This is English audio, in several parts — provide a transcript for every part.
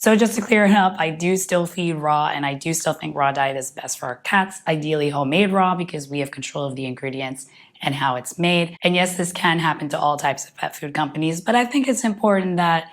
So just to clear it up, I do still feed raw, and I do still think raw diet is best for our cats, ideally homemade raw, because we have control of the ingredients and how it's made. And yes, this can happen to all types of pet food companies, but I think it's important that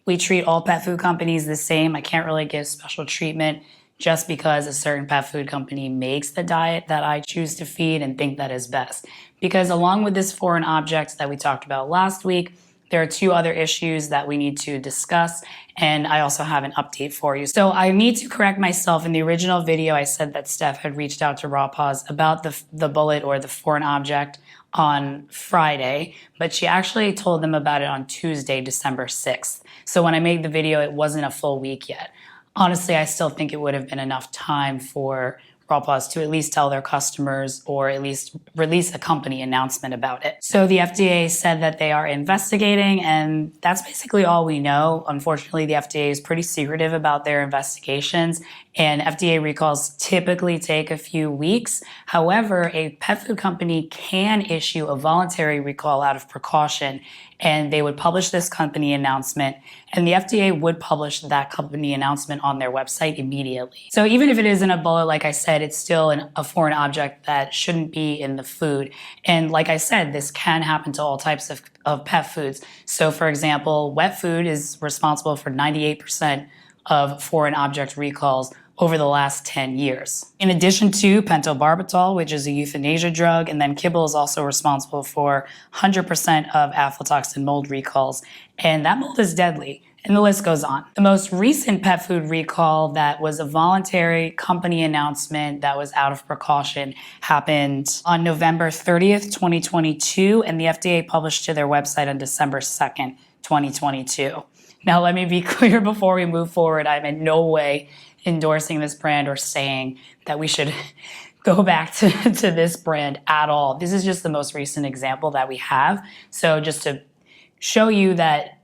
we treat all pet food companies the same. I can't really give special treatment just because a certain pet food company makes the diet that I choose to feed and think that is best. Because along with this foreign objects that we talked about last week, there are two other issues that we need to discuss, and I also have an update for you. So I need to correct myself. In the original video, I said that Steph had reached out to Raw Paws about the bullet or the foreign object on Friday, but she actually told them about it on Tuesday, December 6th. So when I made the video, it wasn't a full week yet. Honestly, I still think it would have been enough time for Raw Paws to at least tell their customers or at least release a company announcement about it. So the FDA said that they are investigating, and that's basically all we know. Unfortunately, the FDA is pretty secretive about their investigations, and FDA recalls typically take a few weeks. However, a pet food company can issue a voluntary recall out of precaution, and they would publish this company announcement, and the FDA would publish that company announcement on their website immediately. So even if it isn't a bullet, like I said, it's still a foreign object that shouldn't be in the food. And like I said, this can happen to all types of pet foods. So for example, wet food is responsible for 98% of foreign object recalls over the last 10 years. In addition to pentobarbital, which is a euthanasia drug, and then kibble is also responsible for 100% of aflatoxin mold recalls, and that mold is deadly, and the list goes on. The most recent pet food recall that was a voluntary company announcement that was out of precaution happened on November 30th, 2022, and the FDA published to their website on December 2nd, 2022. Now, let me be clear before we move forward, I'm in no way endorsing this brand or saying that we should go back to this brand at all. This is just the most recent example that we have. So just to show you that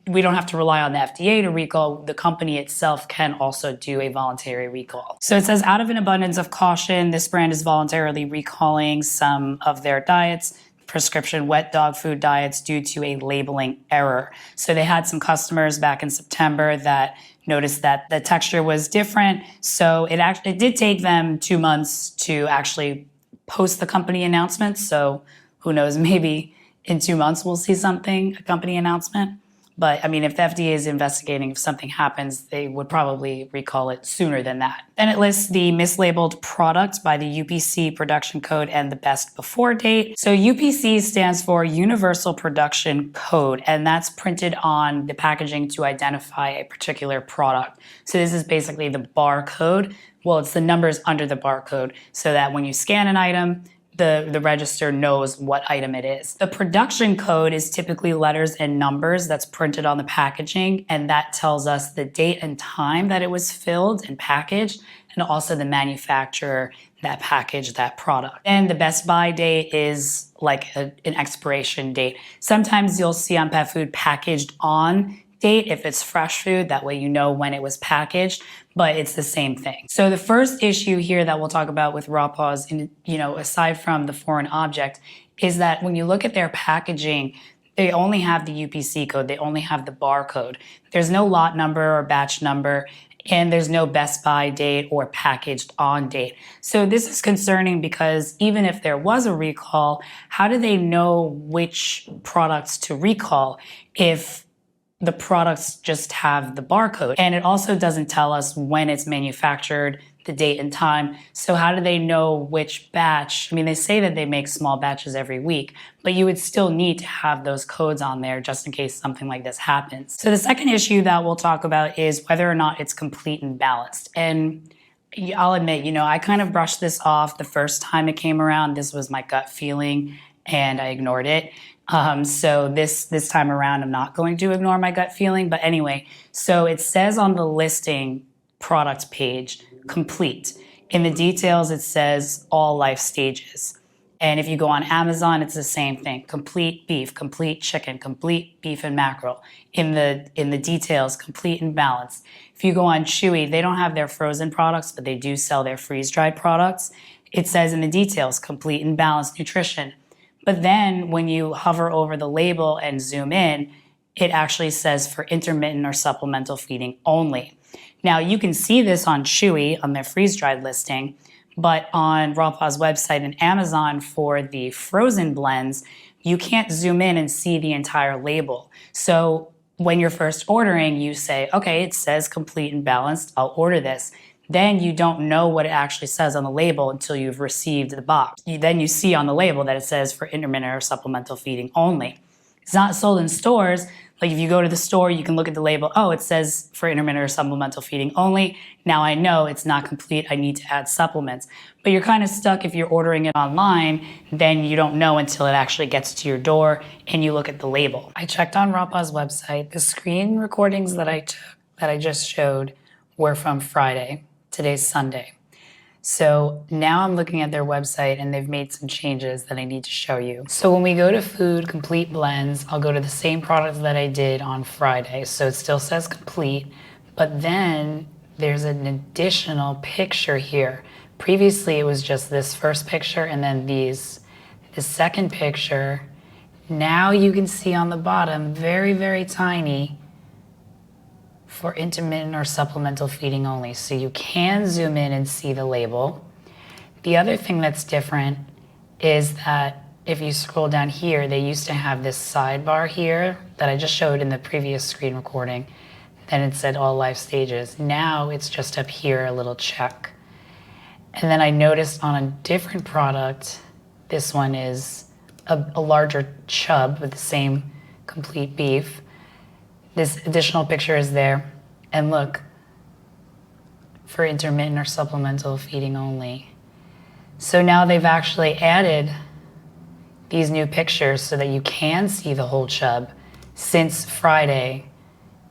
we don't have to rely on the FDA to recall, the company itself can also do a voluntary recall. So it says, out of an abundance of caution, this brand is voluntarily recalling some of their diets, prescription wet dog food diets, due to a labeling error. So they had some customers back in September that noticed that the texture was different. So it did take them 2 months to actually post the company announcement. So who knows, maybe in 2 months we'll see something, a company announcement. But I mean, if the FDA is investigating, if something happens, they would probably recall it sooner than that. Then it lists the mislabeled product by the UPC production code and the best before date. So UPC stands for Universal Production Code, and that's printed on the packaging to identify a particular product. So this is basically the barcode. Well, it's the numbers under the barcode so that when you scan an item, the register knows what item it is. The production code is typically letters and numbers that's printed on the packaging, and that tells us the date and time that it was filled and packaged, and also the manufacturer that packaged that product. And the best by date is like an expiration date. Sometimes you'll see on pet food packaged on date if it's fresh food, that way you know when it was packaged, but it's the same thing. So the first issue here that we'll talk about with Raw Paws, aside from the foreign object, is that when you look at their packaging, they only have the UPC code, they only have the barcode. There's no lot number or batch number, and there's no best by date or packaged on date. So this is concerning because even if there was a recall, how do they know which products to recall if the products just have the barcode? And it also doesn't tell us when it's manufactured, the date and time. So how do they know which batch? I mean, they say that they make small batches every week, but you would still need to have those codes on there just in case something like this happens. So the second issue that we'll talk about is whether or not it's complete and balanced. And I'll admit, I kind of brushed this off the first time it came around. This was my gut feeling and I ignored it. So this time around, I'm not going to ignore my gut feeling. But anyway, so it says on the listing product page, complete. In the details, it says all life stages. And if you go on Amazon, it's the same thing. Complete beef, complete chicken, complete beef and mackerel. In the details, complete and balanced. If you go on Chewy, they don't have their frozen products, but they do sell their freeze-dried products. It says in the details, complete and balanced nutrition. But then when you hover over the label and zoom in, it actually says for intermittent or supplemental feeding only. Now, you can see this on Chewy on their freeze-dried listing, but on 𝐉𝐄𝐄's website and Amazon for the frozen blends, you can't zoom in and see the entire label. So when you're first ordering, you say, okay, it says complete and balanced, I'll order this. Then you don't know what it actually says on the label until you've received the box. Then you see on the label that it says for intermittent or supplemental feeding only. It's not sold in stores. Like if you go to the store, you can look at the label, oh, it says for intermittent or supplemental feeding only. Now I know it's not complete, I need to add supplements. But you're kind of stuck if you're ordering it online, then you don't know until it actually gets to your door and you look at the label. I checked on 𝐉𝐄𝐄's website. The screen recordings that I took, that I just showed, were from Friday. Today's Sunday. So now I'm looking at their website and they've made some changes that I need to show you. So when we go to food complete blends, I'll go to the same product that I did on Friday. So it still says complete, but then there's an additional picture here. Previously it was just this first picture and then these. The second picture, now you can see on the bottom, very, very tiny, for intermittent or supplemental feeding only. So you can zoom in and see the label. The other thing that's different is that if you scroll down here, they used to have this sidebar here that I just showed in the previous screen recording. Then it said all life stages. Now it's just up here, a little check. And then I noticed on a different product, this one is a larger chub with the same complete beef. This additional picture is there, and look, for intermittent or supplemental feeding only. So now they've actually added these new pictures so that you can see the whole chub since Friday.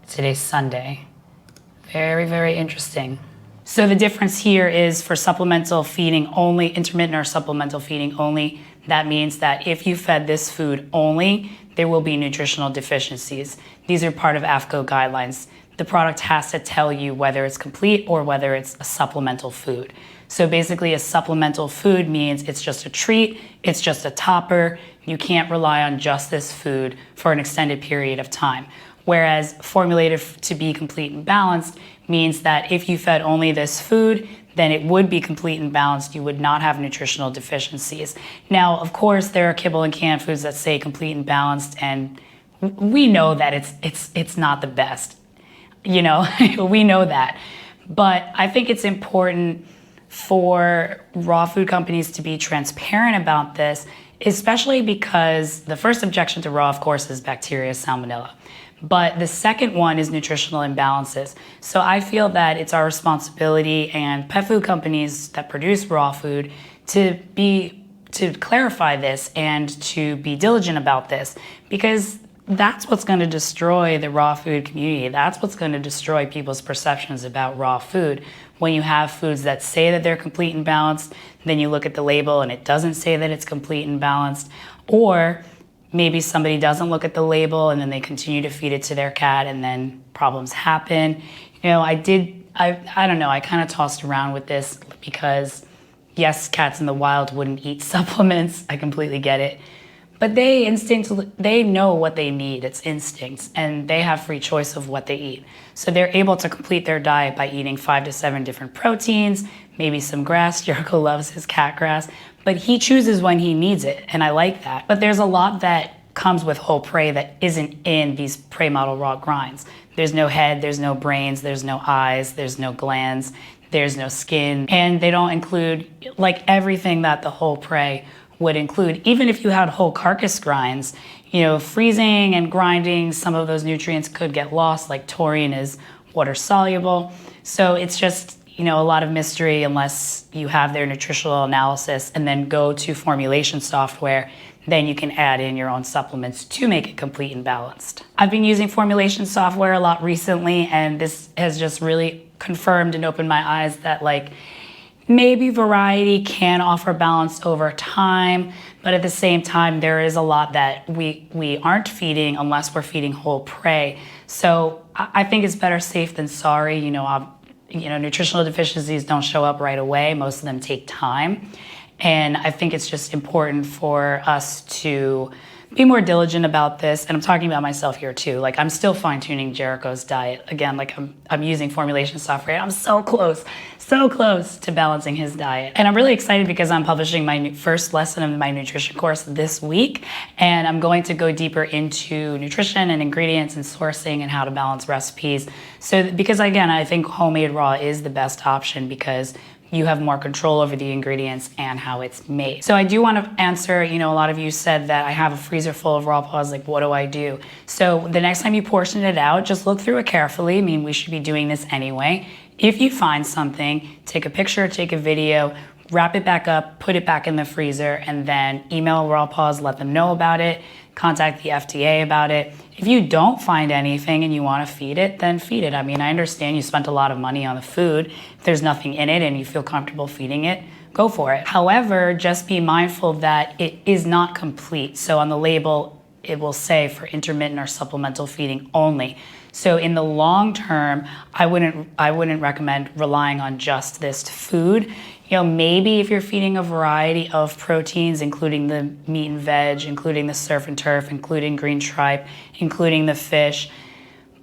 Today's Sunday. Very, very interesting. So the difference here is for supplemental feeding only, intermittent or supplemental feeding only, that means that if you fed this food only, there will be nutritional deficiencies. These are part of AAFCO guidelines. The product has to tell you whether it's complete or whether it's a supplemental food. So basically a supplemental food means it's just a treat, it's just a topper. You can't rely on just this food for an extended period of time. Whereas formulated to be complete and balanced means that if you fed only this food, then it would be complete and balanced. You would not have nutritional deficiencies. Now, of course, there are kibble and canned foods that say complete and balanced, and we know that it's not the best. You know, we know that. But I think it's important for raw food companies to be transparent about this, especially because the first objection to raw, of course, is bacteria, salmonella. But the second one is nutritional imbalances. So I feel that it's our responsibility and pet food companies that produce raw food to clarify this and to be diligent about this, because that's what's going to destroy the raw food community. That's what's going to destroy people's perceptions about raw food. When you have foods that say that they're complete and balanced, then you look at the label and it doesn't say that it's complete and balanced, or maybe somebody doesn't look at the label and then they continue to feed it to their cat and then problems happen. You know, I don't know, I kind of tossed around with this because yes, cats in the wild wouldn't eat supplements. I completely get it. But they know what they need. It's instincts, and they have free choice of what they eat. So they're able to complete their diet by eating 5 to 7 different proteins, maybe some grass. Jericho loves his cat grass, but he chooses when he needs it, and I like that. But there's a lot that comes with whole prey that isn't in these prey model raw grinds. There's no head, there's no brains, there's no eyes, there's no glands, there's no skin, and they don't include like everything that the whole prey would include. Even if you had whole carcass grinds, you know, freezing and grinding, some of those nutrients could get lost, like taurine is water soluble. So it's just, you know, a lot of mystery unless you have their nutritional analysis and then go to formulation software. Then you can add in your own supplements to make it complete and balanced. I've been using formulation software a lot recently, and this has just really confirmed and opened my eyes that like maybe variety can offer balance over time, but at the same time, there is a lot that we aren't feeding unless we're feeding whole prey. So I think it's better safe than sorry. You know, nutritional deficiencies don't show up right away. Most of them take time. And I think it's just important for us to be more diligent about this. And I'm talking about myself here too. Like, I'm still fine-tuning Jericho's diet. Again, like I'm using formulation software. I'm so close to balancing his diet. And I'm really excited because I'm publishing my first lesson of my nutrition course this week. And I'm going to go deeper into nutrition and ingredients and sourcing and how to balance recipes. So, because again, I think homemade raw is the best option because you have more control over the ingredients and how it's made. So I do want to answer, a lot of you said that I have a freezer full of raw paws, like what do I do? So the next time you portion it out, just look through it carefully. I mean, we should be doing this anyway. If you find something, take a picture, take a video, wrap it back up, put it back in the freezer, and then email raw paws, let them know about it, contact the FDA about it. If you don't find anything and you want to feed it, then feed it. I mean, I understand you spent a lot of money on the food. If there's nothing in it and you feel comfortable feeding it, go for it. However, just be mindful that it is not complete. So on the label, it will say for intermittent or supplemental feeding only. So in the long term, I wouldn't recommend relying on just this food. Maybe if you're feeding a variety of proteins, including the meat and veg, including the surf and turf, including green tripe, including the fish,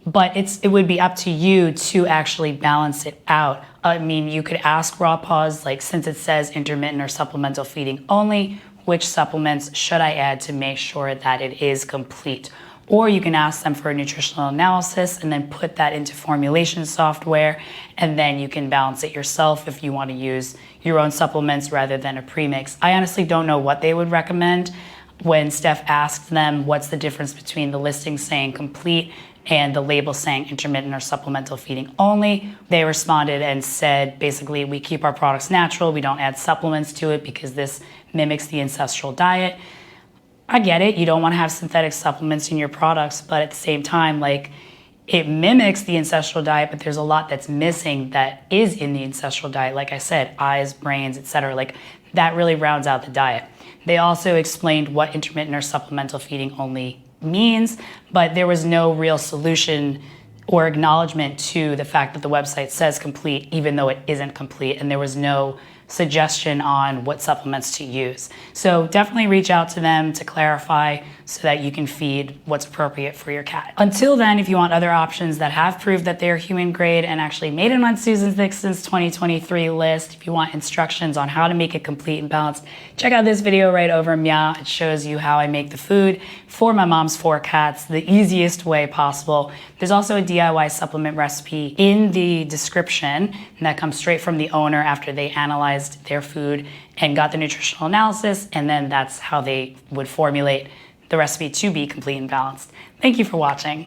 but it would be up to you to actually balance it out. I mean, you could ask raw paws, like since it says intermittent or supplemental feeding only, which supplements should I add to make sure that it is complete? Or you can ask them for a nutritional analysis and then put that into formulation software, and then you can balance it yourself if you want to use your own supplements rather than a premix. I honestly don't know what they would recommend. When Steph asked them what's the difference between the listing saying complete and the label saying intermittent or supplemental feeding only, they responded and said, basically, we keep our products natural, we don't add supplements to it because this mimics the ancestral diet. I get it, you don't want to have synthetic supplements in your products, but at the same time, like, it mimics the ancestral diet, but there's a lot that's missing that is in the ancestral diet. Like I said, eyes, brains, etc. Like, that really rounds out the diet. They also explained what intermittent or supplemental feeding only means, but there was no real solution or acknowledgement to the fact that the website says complete, even though it isn't complete, and there was no suggestion on what supplements to use. So definitely reach out to them to clarify so that you can feed what's appropriate for your cat. Until then, if you want other options that have proved that they're human grade and actually made it on Susan Dixon's 2023 list, if you want instructions on how to make it complete and balanced, check out this video right over 𝐤𝐄𝐄. It shows you how I make the food for my mom's 4 cats the easiest way possible. There's also a DIY supplement recipe in the description, and that comes straight from the owner after they analyzed their food and got the nutritional analysis, and then that's how they would formulate the recipe to be complete and balanced. Thank you for watching.